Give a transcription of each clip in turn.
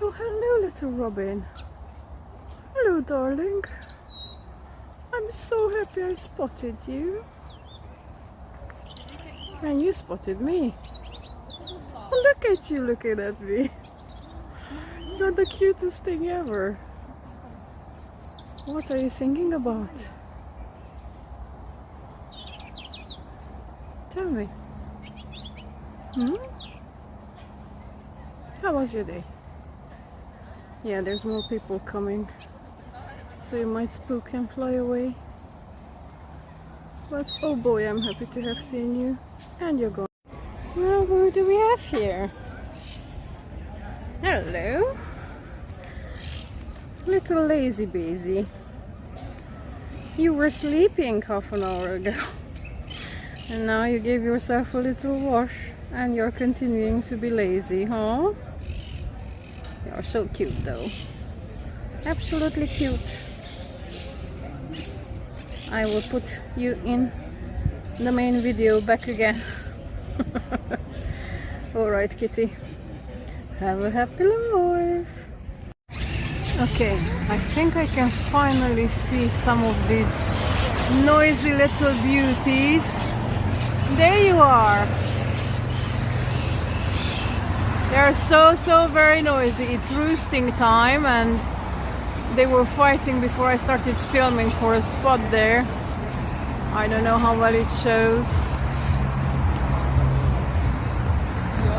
Oh, hello, little Robin. Hello, darling. I'm so happy I spotted you. And you spotted me. Oh, look at you looking at me. You're the cutest thing ever. What are you singing about? Tell me. Hmm? How was your day? Yeah, there's more people coming. So you might spook and fly away. But oh boy, I'm happy to have seen you. And you're gone. Now, who do we have here? Hello. Little lazy baby. You were sleeping half an hour ago. And now you gave yourself a little wash and you're continuing to be lazy, huh? You're so cute though. Absolutely cute. I will put you in the main video back again. Alright, kitty. Have a happy life. Okay, I think I can finally see some of these noisy little beauties. There you are. They're so very noisy. It's roosting time and they were fighting before I started filming for a spot there. I don't know how well it shows.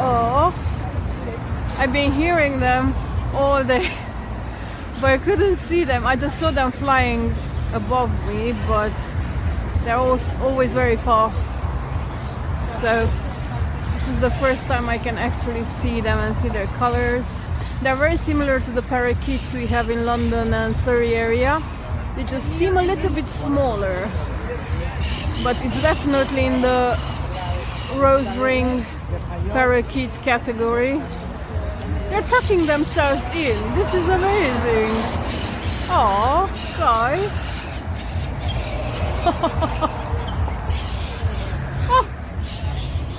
Oh, I've been hearing them all day, but I couldn't see them. I just saw them flying above me, but they're always very far. So this is the first time I can actually see them and see their colors. They're very similar to the parakeets we have in London and Surrey area. They just seem a little bit smaller, but it's definitely in the rose ring parakeet category. They're tucking themselves in. This is amazing. Oh, guys. Oh,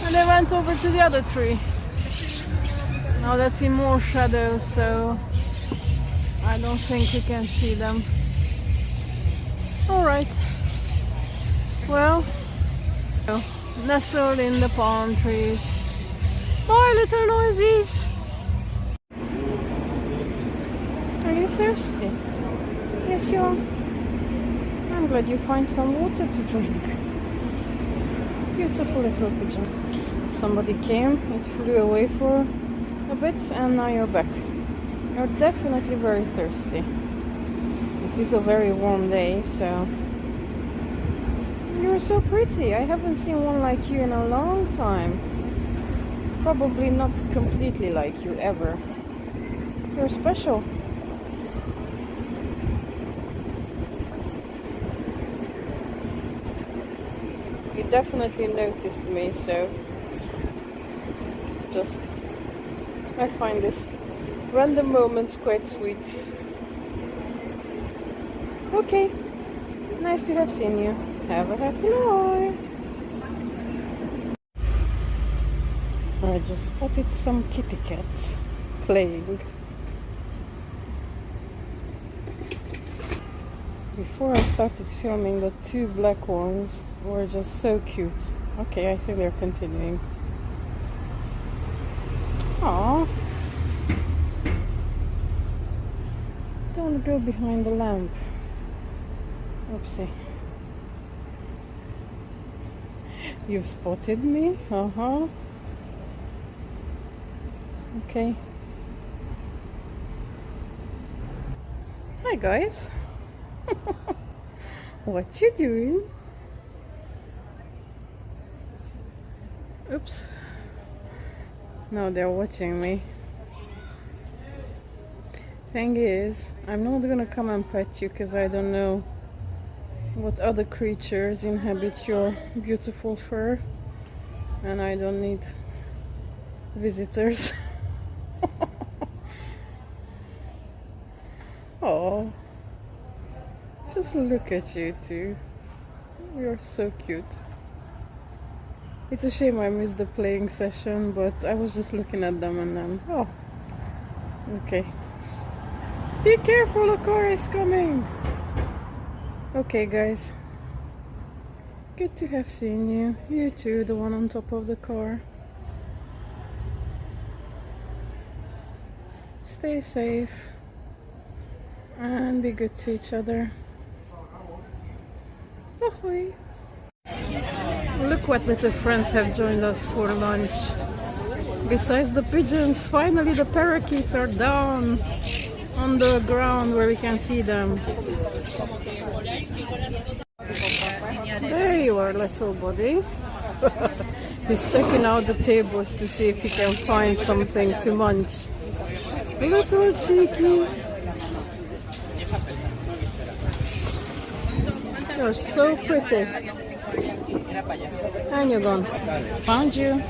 and they went over to the other tree. Now that's in more shadow, so I don't think you can see them. Alright. Well, nestled in the palm trees. Bye, little noisies. Are you thirsty? Yes, you are. I'm glad you find some water to drink. Beautiful little pigeon. Somebody came, it flew away for a bit, and now you're back. You're definitely very thirsty. It is a very warm day, so you're so pretty. I haven't seen one like you in a long time. Probably not completely like you ever. You're special. You definitely noticed me, so it's just, I find this random moments quite sweet. Okay, nice to have seen you. Have a happy life. I just spotted some kitty cats playing. Before I started filming, the two black ones were just so cute. Okay, I think they're continuing. Aww. Don't go behind the lamp. Oopsie. You've spotted me? Uh-huh. Okay. Hi guys. What you doing? Oops. No, they're watching me. Thing is, I'm not gonna come and pet you because I don't know what other creatures inhabit your beautiful fur, and I don't need visitors. Oh, just look at you two. You're so cute. It's a shame I missed the playing session, but I was just looking at them and then, oh, Okay. Be careful, a car is coming. Okay, guys. Good to have seen you. You too, the one on top of the car. Stay safe and be good to each other. Ahoy! Look what little friends have joined us for lunch. Besides the pigeons, finally the parakeets are down on the ground where we can see them. There you are, little buddy. He's checking out the tables to see if he can find something to munch. Little cheeky. You're so pretty. And you're gone. Found you.